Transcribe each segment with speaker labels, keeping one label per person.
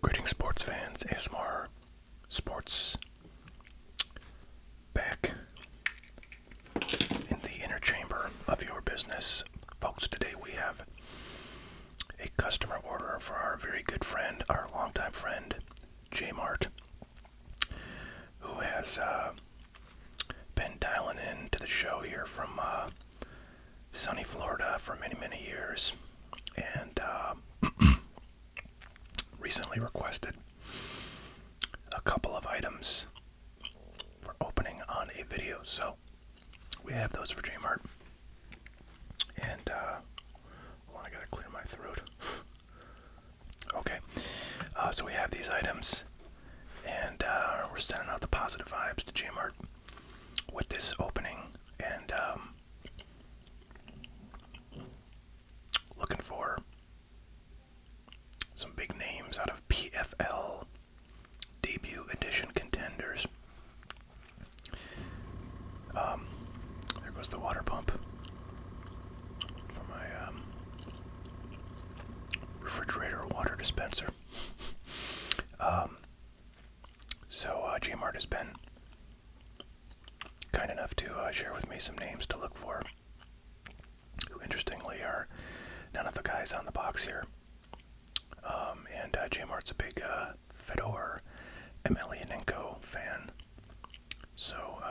Speaker 1: Greetings, sports fans. ASMR Sports back in the inner chamber of your business. Folks, today we have a customer order for our very good friend, our longtime friend, J Mart, who has been dialing in to the show here from sunny Florida for many, many years, and recently requested a couple of items for opening on a video. So we have those for J Mart, and I gotta clear my throat. Okay, so we have these items, and we're sending out the positive vibes to J Mart with this opening, and looking for some big names out of PFL debut edition contenders. There goes the water pump for my refrigerator water dispenser. So J Mart has been kind enough to share with me some names to look for, who interestingly are none of the guys on the box here. And J Mart's a big Fedor Emelianenko fan, so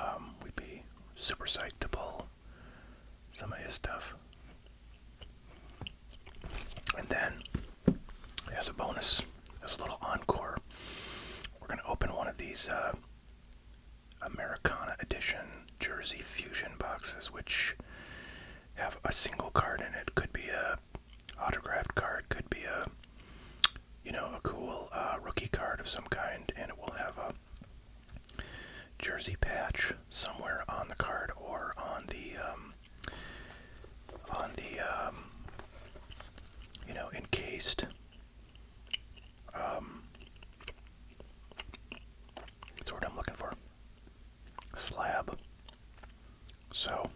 Speaker 1: we'd be super psyched to pull some of his stuff. And then, as a bonus, as a little encore, we're going to open one of these Americana Edition Jersey Fusion boxes, which have a single card in it. Could be a autographed card, could be a cool rookie card of some kind, and it will have a jersey patch somewhere on the card or on the encased that's the word I'm looking for, slab. So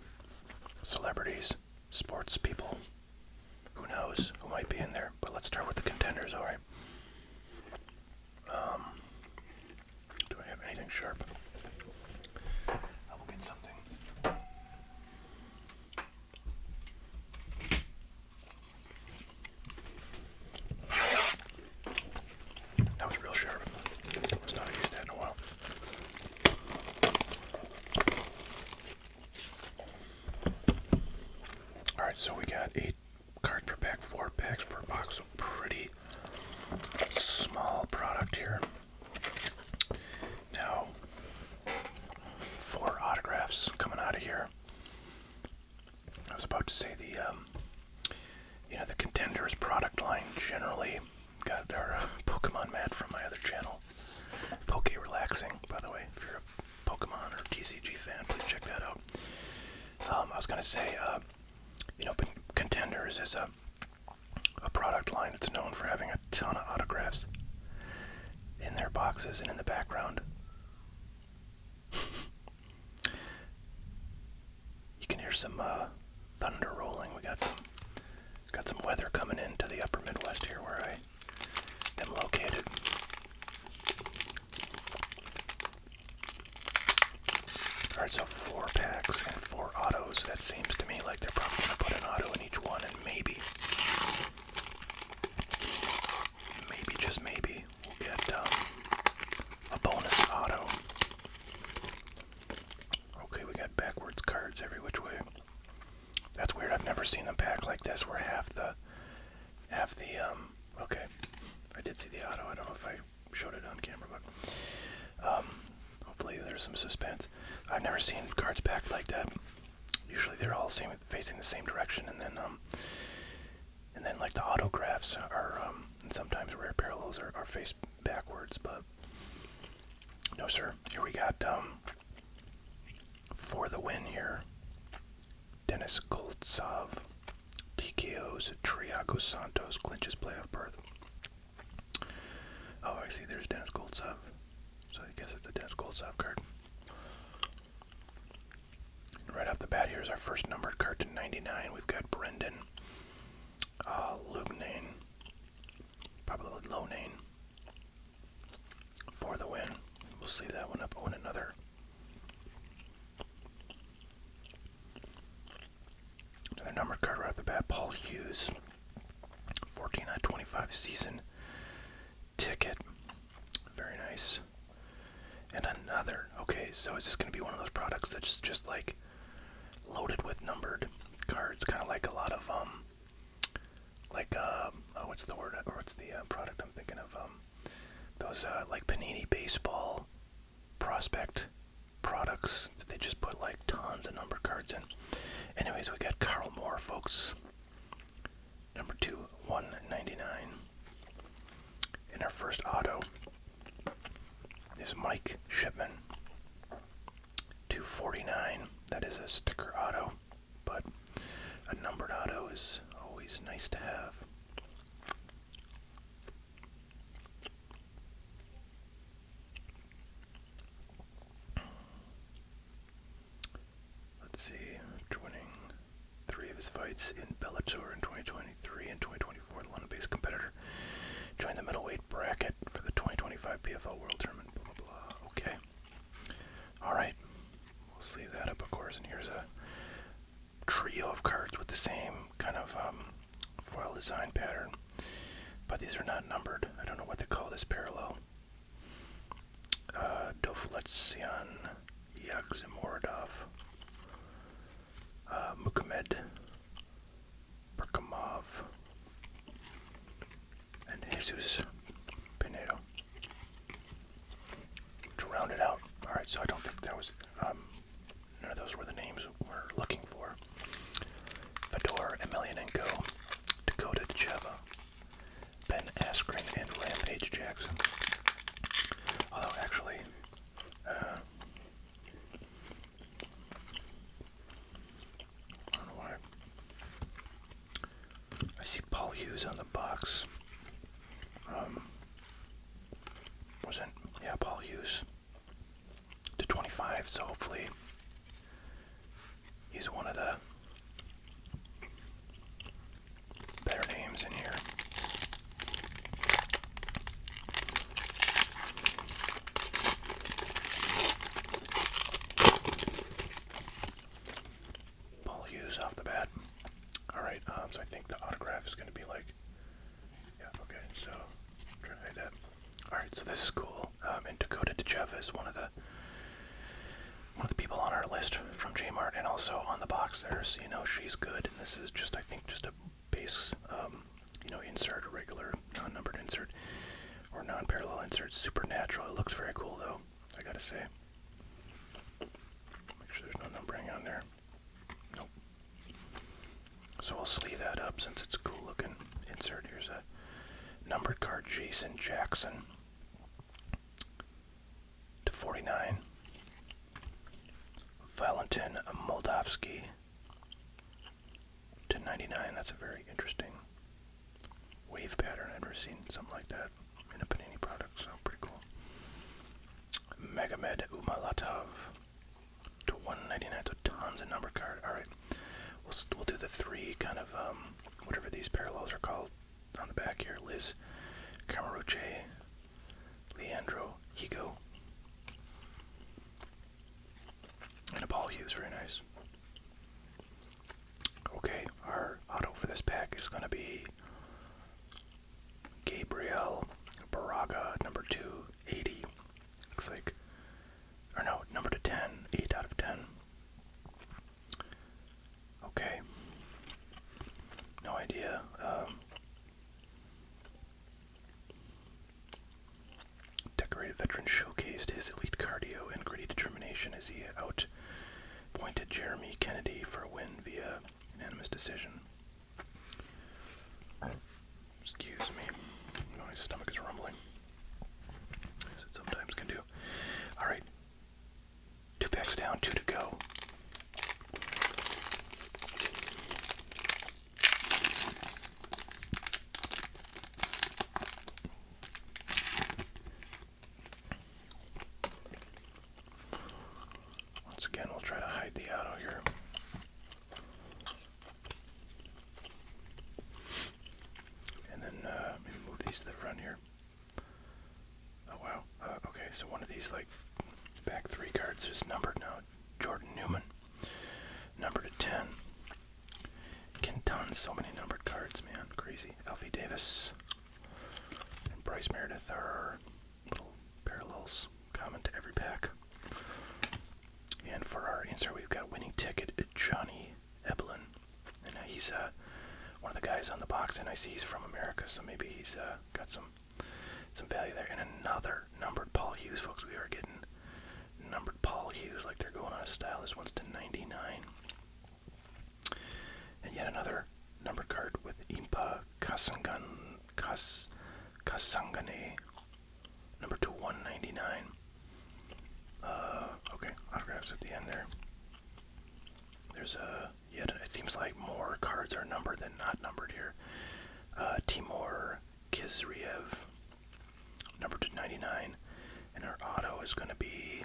Speaker 1: celebrities, sports people, who knows who might be in there. But let's start with the contenders. All right. Do I have anything sharp? I will get something. That was real sharp. I was not used to that in a while. Alright, so we got 8 cards per pack, 4 packs per box, so pretty small product here. Now, 4 autographs coming out of here. I was about to say the contenders product line generally got our Pokemon mat from my other channel, Poke Relaxing, by the way. If you're a Pokemon or TCG fan, please check that out. I was gonna say, Contenders is a product line that's known for having a ton of autographs in their boxes and in the background. You can hear some thunder rolling. We got some weather coming into the upper Midwest here where I am located. Alright, so 4 packs and 4 autos. That seems to me like they're probably going to put an auto in each one, and maybe, just maybe, we'll get a bonus auto. Okay, we got backwards cards every which way. That's weird. I've never seen them packed like this, where half the okay, I did see the auto. I don't know if I showed it on camera, but hopefully there's some suspense. I've never seen cards packed like that. Usually they're all facing the same direction, and then like the autographs are, and sometimes rare parallels are faced backwards. But no, sir. Here we got for the win here, Denis Koltsov, TKO's Triago Santos clinches playoff berth. Oh, I see. There's Denis Koltsov. So I guess it's the Denis Koltsov card. Right off the bat, here's our first numbered card to 99. We've got Brendan Lugnane, probably Lonane. leave that one up. Oh, and another numbered card right off the bat. Paul Hughes, 14/25 season ticket. Very nice. And another. Okay, so is this going to be one of those products that's just like loaded with numbered cards, kind of like a lot of what's the word, or what's the product I'm thinking of, those like Panini baseball prospect products that they just put like tons of numbered cards in. Anyways, we got Carl Moore, folks, number 2, 199. And our first auto is Mike Shipman, 249. That is a sticker auto, but a numbered auto is always nice to have. Let's see, winning 3 of his fights in Bellator in 2023 and 2024, the London-based competitor. Joined the middleweight bracket for the 2025 PFL World Tournament, blah, blah, blah. Okay. Alright. We'll sleeve that up, of course, and here's a trio of cards with the same kind of foil design pattern, but these are not numbered. I don't know what they call this parallel. Dovletzian Yagzimorodov, Muhammad Berkamov, and Jesus Pinedo to round it out. Alright, so I don't think that was, none of those were the names we're looking for. Fedor Emelianenko, Dakota Decheva, Ben Askren, and Rampage Jackson. Although, actually, I don't know why. I see Paul Hughes on the box. Yeah, Paul Hughes to 25, so hopefully he's one of the better names in here. Paul Hughes off the bat. Alright, so I think the autograph is going to be like, yeah, okay, so try to hide that. Alright, so this is cool. And Dakota Decheva is one of the people on our list from J-Mart, and also on the box there's, she's good, and this is just, I think, just a base, insert, a regular non-numbered insert, or non-parallel insert. Supernatural. It looks very cool, though, I gotta say. Make sure there's no numbering on there. Nope. So I'll sleeve that up since it's a cool looking insert. Here's a numbered card, Jason Jackson, to 49. Valentin Moldavsky to 99. That's a very interesting wave pattern. I've never seen something like that in a Panini product, so pretty cool. Magomed Umalatov to 199. So tons of numbered card. Alright, we'll do the 3 kind of, whatever these parallels are called on the back here. Liz Camaruche, Leandro Higo, and a Paul Hughes. Very nice. Okay, our auto for this pack is going to be Gabriel Baraga, number 280. Looks like, or no, number to 10, 8 out of 10. Okay. No idea. Decorated veteran showcased his elite cardio and gritty determination as he outpointed Jeremy Kennedy for a win via unanimous decision. Excuse me. My stomach is rumbling, as it sometimes can do. Alright. 2 packs down, 2 to go. Once again, we'll try to hide the auto here. 10. Ken Dunn, so many numbered cards, man. Crazy. Alfie Davis and Bryce Meredith are little parallels common to every pack. And for our insert, we've got winning ticket Johnny Eblin. And he's one of the guys on the box, and I see he's from America, so maybe he's got some value there. And another numbered Paul Hughes, folks. We are getting numbered Paul Hughes like they're going out of style. This one's to 99. And yet another numbered card with Impa Kasangane, number 199. Okay, autographs at the end there. There's it seems like more cards are numbered than not numbered here. Timur Kizriev, number 299, and our auto is going to be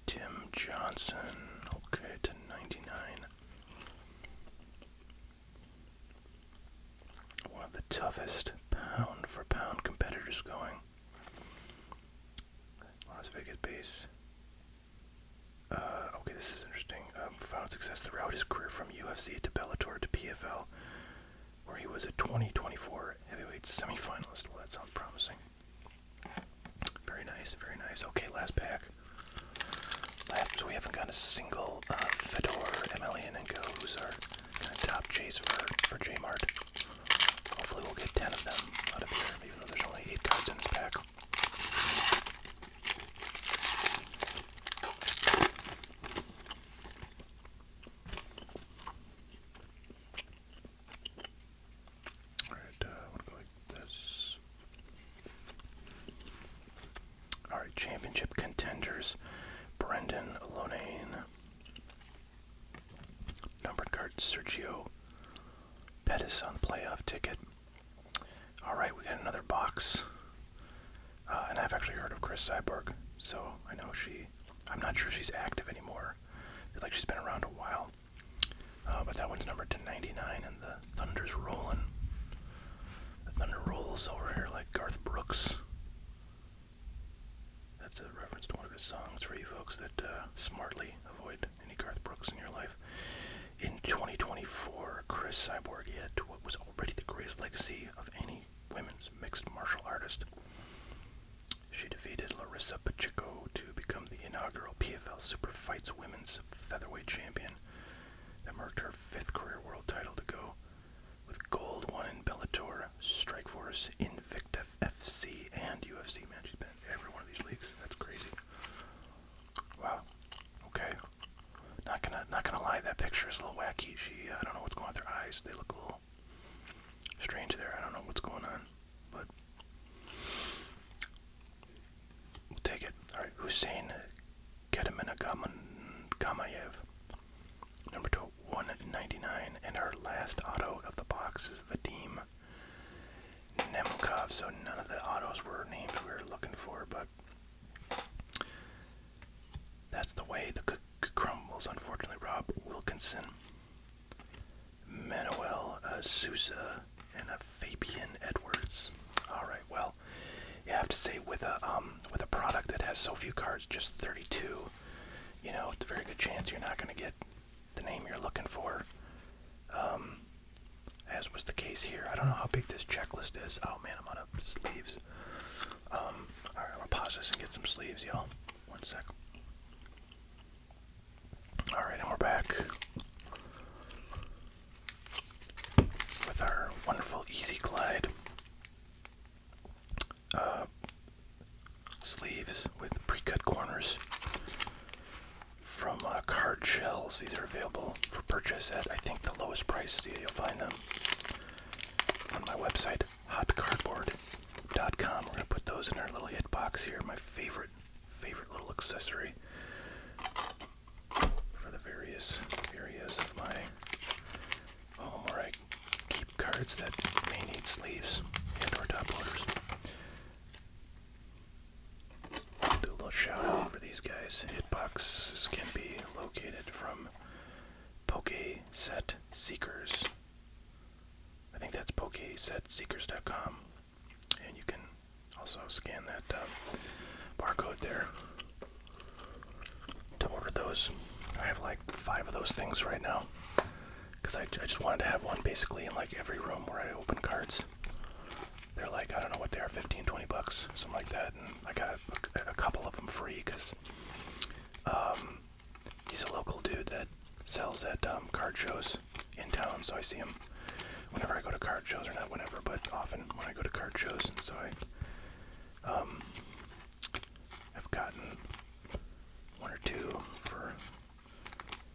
Speaker 1: Tim Johnson. Okay, to 99. One of the toughest pound for pound competitors going. Las Vegas base. Okay, this is interesting. Found success throughout his career from UFC to Bellator to PFL, where he was a 2024 heavyweight semifinalist. Well, that sounds promising. Very nice, very nice. Okay, last pack. So we haven't got a single Fedor, Emelianenko, who's our kind of top chase for J-Mart. Hopefully we'll get 10 of them out of here, even though there's only 8 cards in this pack. Championship contenders, Brendan Lonane. Numbered card, Sergio Pettis on playoff ticket. Alright, we got another box. And I've actually heard of Chris Cyborg, so I know I'm not sure she's active anymore. I feel like she's been around a while. But that one's numbered to 99, and the Thunder's rolling. The Thunder rolls over here like Garth Brooks. That's a reference to one of his songs for you folks that smartly avoid any Garth Brooks in your life. In 2024, Chris Cyborg had what was already the greatest legacy of any women's mixed martial artist. She defeated Larissa Pacheco to become the inaugural PFL Super Fights Women's Featherweight Champion. That marked her 5th career world title to go, with gold won in Bellator, Strikeforce, Invicta FC, and UFC. Man, she's been in every one of these leagues. That's crazy. Wow. Okay. Not gonna lie, that picture is a little wacky. I don't know what's going on with her eyes. They look a little strange there. I don't know what's going on, but we'll take it. All right, Hussein Gamayev, number 199, and our last auto of the box is Vadim Nemkov. So none of the autos were names we were looking for, but that's the way the crumbles, unfortunately. Rob Wilkinson, Manuel Sousa, and a Fabian Edwards. All right, well, you have to say with a product that has so few cards, just 32, it's a very good chance you're not going to get the name you're looking for. As was the case here. I don't know how big this checklist is. Oh man, I'm out of sleeves. Alright, I'm gonna pause this and get some sleeves, y'all. One sec. Alright, and we're back with our wonderful Easy Glide sleeves with pre-cut corners from Card Shells. These are available for purchase at, I think, the lowest price. You'll find them on my website, hotcardboard.com. We're going to put those in our little hit box here. My favorite little accessory for the various areas of my home where I keep cards that may need sleeves and or top loaders. Do a little shout out for these guys. Hitboxes can be located from Poke Set Seekers. I think that's PokeSetSeekers.com, and you can also scan that barcode there to order those. I have like 5 of those things right now. because I just wanted to have one basically in like every room where I open cards. They're like, I don't know what they are, 15, 20 bucks, something like that. And I got a couple of them free because he's a local dude that sells at card shows in town. So I see him whenever I go to card shows, or not whenever, but often when I go to card shows. And so I've gotten one or two for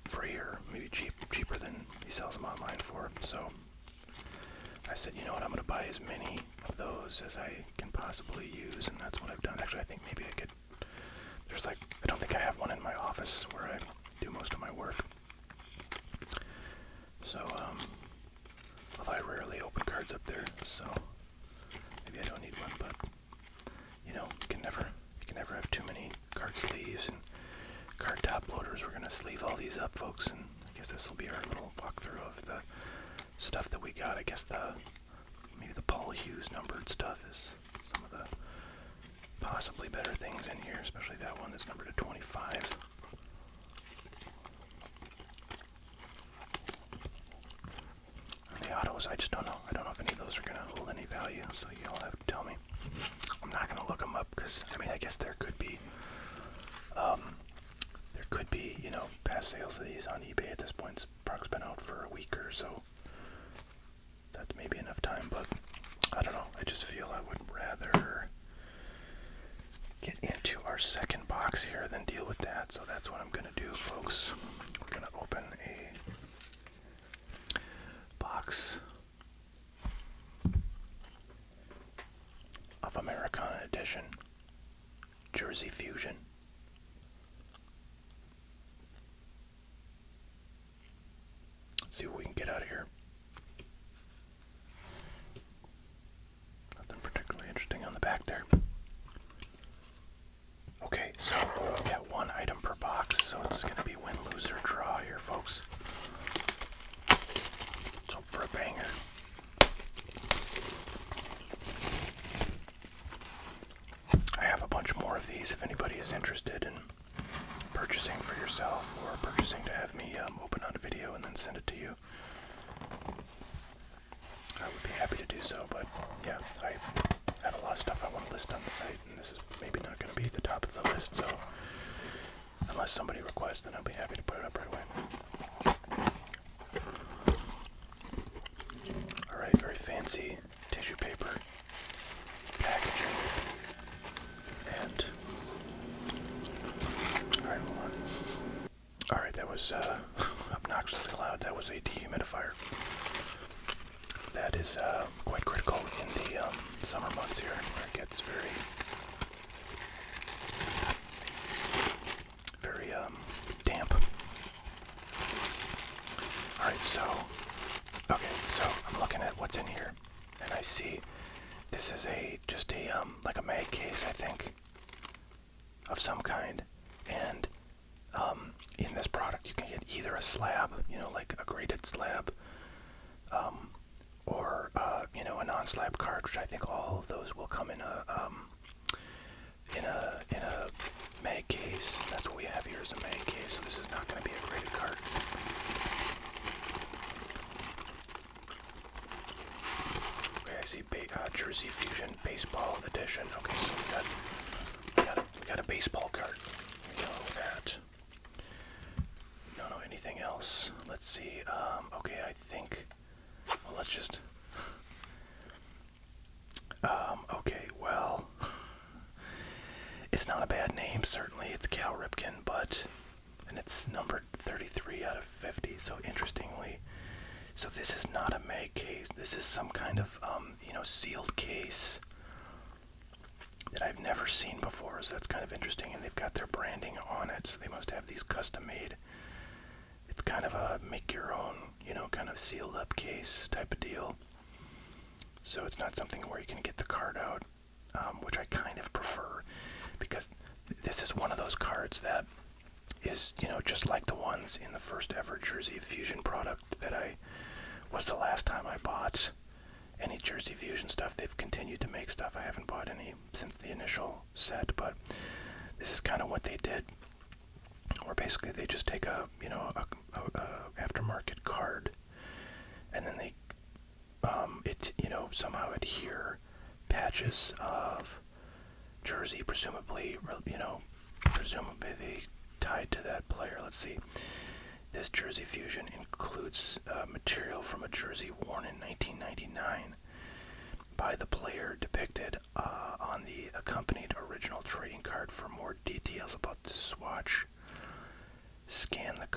Speaker 1: free, or maybe cheaper than he sells them online for. So I said, you know what, I'm going to buy as many of those as I can possibly use, and that's what I've done. Actually, I think maybe I could, there's like, I don't think I have one in my office where I do most of my work. So, although I rarely open cards up there, so maybe I don't need one, but, you know, you can never have too many card sleeves and card top loaders. We're going to sleeve all these up, folks, and I guess this will be our little walkthrough of the stuff that we got. I guess maybe the Paul Hughes numbered stuff is some of the possibly better things in here, especially that one that's numbered to 25. And the autos, I just don't know. I don't know if any of those are going to hold any value, so y'all have to tell me. I'm not going to look them up because, I mean, I guess there could be, you know, past sales of these on eBay at this point. This product's been out for a week or so. That's maybe enough time, but I don't know. I just feel I would rather get into our second box here than deal with that. So that's what I'm going to do, folks. We're going to open a box of Americana Edition Jersey Fusion. Let's see what we can get out of here. Nothing particularly interesting on the back there. Okay, so we got one item per box, so it's going to be win, lose, or draw here, folks. Let's hope for a banger. I have a bunch more of these if anybody is interested in purchasing for yourself or purchasing to have me open on a video and then send it to you. I would be happy to do so, but yeah, I have a lot of stuff I want to list on the site, and this is maybe not going to be at the top of the list, so unless somebody requests, then I'll be happy to put it up right away. Alright, very fancy tissue paper packaging. And alright, hold on. Alright, that was obnoxiously loud. That was a dehumidifier. That is quite critical in the summer months here, where it gets very damp. Alright, so I'm looking at what's in here, and I see this is just a like a mag case, I think, of some kind. And in this product you can get either a slab, you know, like a graded slab, or you know, a non-slab card, which I think all of those will come in a mag case. That's what we have here, is a mag case, so this is not going to be a graded card. Okay, I see Jersey Fusion Baseball Edition. Okay, so we got a baseball card. We know that. Don't know anything else. Let's see. Okay, I think. Well, let's just. Okay, well, it's not a bad name, certainly. It's Cal Ripken, and it's numbered 33 out of 50, so interestingly, so this is not a mag case. This is some kind of, you know, sealed case that I've never seen before, so that's kind of interesting, and they've got their branding on it, so they must have these custom made. It's kind of a make-your-own, you know, kind of sealed-up case type of deal. So it's not something where you can get the card out, which I kind of prefer, because this is one of those cards that is, you know, just like the ones in the first ever Jersey Fusion product that was the last time I bought any Jersey Fusion stuff. They've continued to make stuff. I haven't bought any since the initial set, but this is kind of what they did, where basically they just take a aftermarket card somehow adhere patches of jersey, presumably tied to that player. Let's see. This Jersey Fusion includes material from a jersey worn in 1999 by the player depicted on the accompanied original trading card. For more details about the swatch, scan the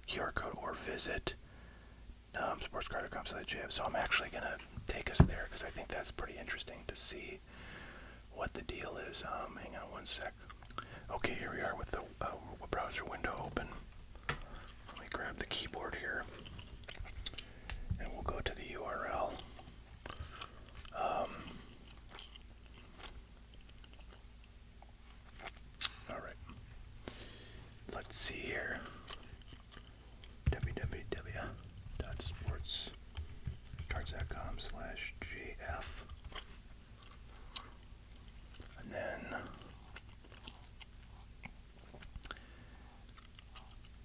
Speaker 1: QR code, or visit sportscard.com/JF. So I'm actually going to take us there because I think that's pretty interesting to see what the deal is. Hang on one sec. Okay, here we are with the browser window open. Let me grab the keyboard here, and we'll go to the URL. All right. Let's see here. www.sportscards.com/JF. And then,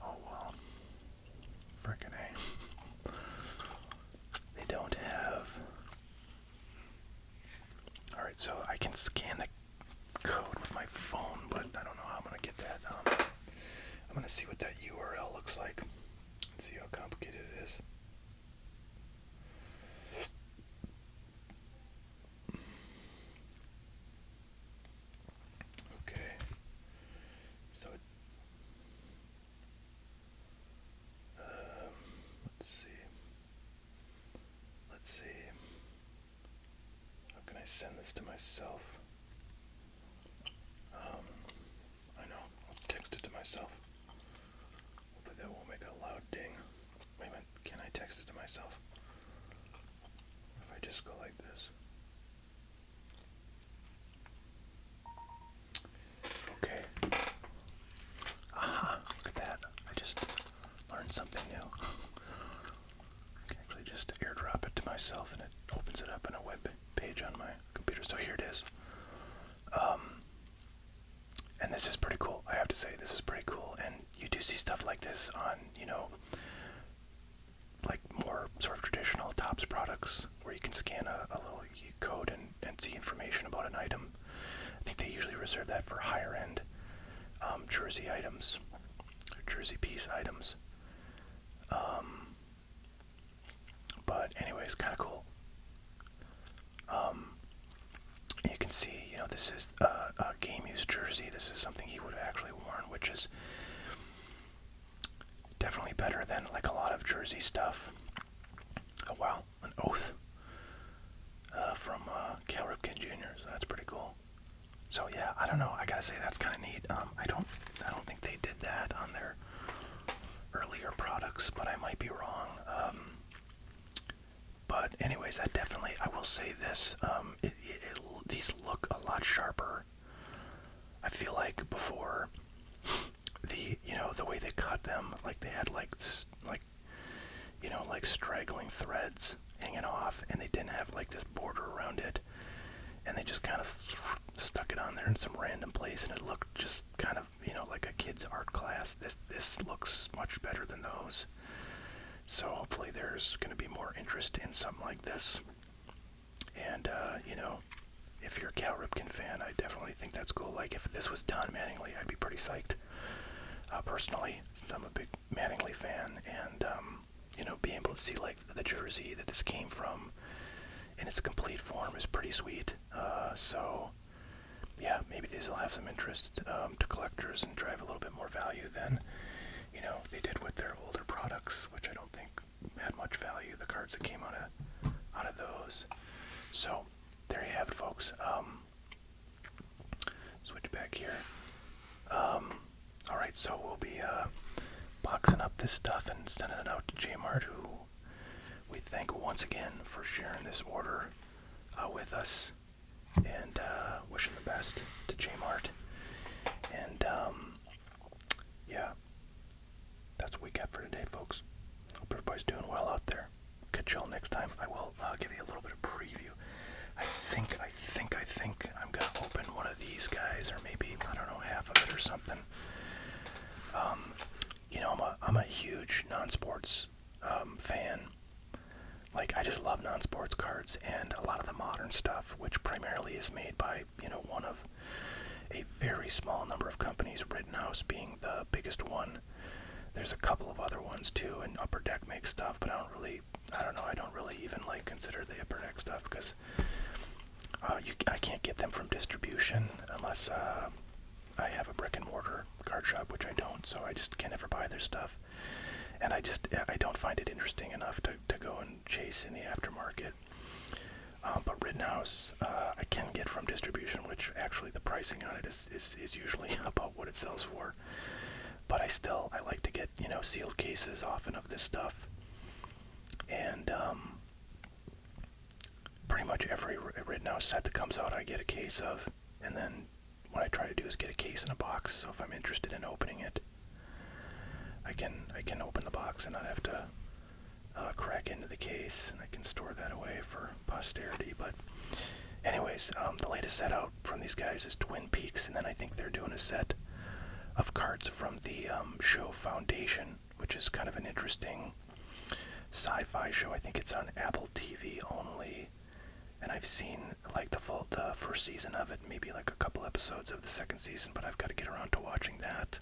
Speaker 1: oh well, frickin' A. They don't have. Alright, so I can scan the code with my phone, but I don't know how I'm going to get that. I'm going to see what that URL looks like. Let's see how complicated it is. Okay. So, let's see. How can I send this to myself? I know. I'll text it to myself. Hopefully that won't make a loud ding. Wait a minute. Can I text it to myself? If I just go like this. Okay. Aha. Look at that. I just learned something new. I can actually just airdrop it to myself and it opens it up in a web page on my computer. So here it is. And this is pretty cool. I have to say, this is pretty cool. And you do see stuff like this on, like more sort of traditional Topps products where you can scan a little code and see information about an item. I think they usually reserve that for higher end jersey items, or jersey piece items. But anyways, kind of cool. You can see, this is a game-used jersey. This is something he would have actually worn, which is definitely better than like a lot of jersey stuff. Oh wow, an oath from Cal Ripken Jr. So that's pretty cool. So yeah, I don't know. I gotta say that's kind of neat. I don't think they did that on their earlier products, but I might be wrong. But anyways, that definitely, I will say this, these look a lot sharper. I feel like before, the way they cut them, like they had like straggling threads hanging off, and they didn't have like this border around it, and they just kind of stuck it on there in some random place, and it looked just kind of, like a kid's art class. This looks much better than those. So hopefully there's going to be more interest in something like this. And, if you're a Cal Ripken fan, I definitely think that's cool. Like, if this was done Mattingly, I'd be pretty psyched, personally, since I'm a big Mattingly fan. And, being able to see, like, the jersey that this came from in its complete form is pretty sweet. So, yeah, maybe these will have some interest to collectors and drive a little bit more value than, they did with their older products, which I don't think had much value, the cards that came out of those. So, there you have it, folks. Switch back here. Alright, so we'll be boxing up this stuff and sending it out to J-Mart, who we thank once again for sharing this order with us, and wishing the best to J-Mart. And yeah, that's what we got for today, folks. Hope everybody's doing well out there. Catch y'all next time. I will give you a little bit of preview. I think I'm gonna open one of these guys, or maybe, I don't know, half of it or something. I'm a huge non-sports fan. like, I just love non-sports cards, and a lot of the modern stuff, which primarily is made by, one of a very small number of companies, Rittenhouse being the biggest one. There's a couple of other ones too, and Upper Deck makes stuff, but I don't really even like consider the Upper Deck stuff, because I can't get them from distribution unless I have a brick and mortar card shop, which I don't, so I just can never buy their stuff. And I don't find it interesting enough to go and chase in the aftermarket. But Rittenhouse, I can get from distribution, which actually the pricing on it is usually about what it sells for. But I like to get, sealed cases often of this stuff. And pretty much every Rittenhouse set that comes out, I get a case of. And then what I try to do is get a case in a box, so if I'm interested in opening it, I can open the box and not have to crack into the case, and I can store that away for posterity. But anyways, the latest set out from these guys is Twin Peaks, and then I think they're doing a set of cards from the show Foundation, which is kind of an interesting sci-fi show. I think it's on Apple TV only, and I've seen like the first season of it, maybe like a couple episodes of the second season, but I've got to get around to watching that.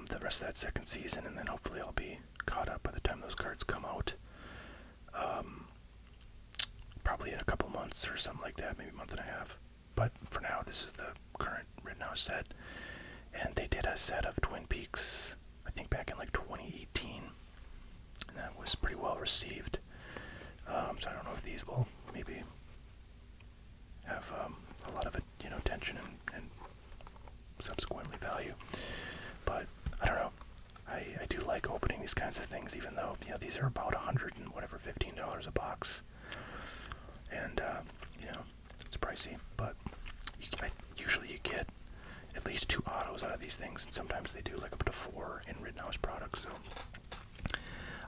Speaker 1: The rest of that second season, and then hopefully I'll be caught up by the time those cards come out. Probably in a couple months or something like that, maybe a month and a half. But for now, this is the current Rittenhouse set, and they did a set of Twin Peaks, I think back in like 2018, and that was pretty well received. So I don't know if these will maybe have a lot of attention and subsequently value. But I don't know. I do like opening these kinds of things, even though these are about $15 a box, and it's pricey. But usually you get at least 2 autos out of these things, and sometimes they do like up to 4 in Rittenhouse products. So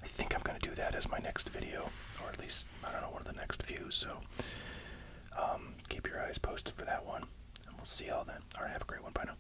Speaker 1: I think I'm going to do that as my next video, or at least I don't know, one of the next few. So keep your eyes posted for that one, and we'll see y'all then. All right, have a great one. Bye now.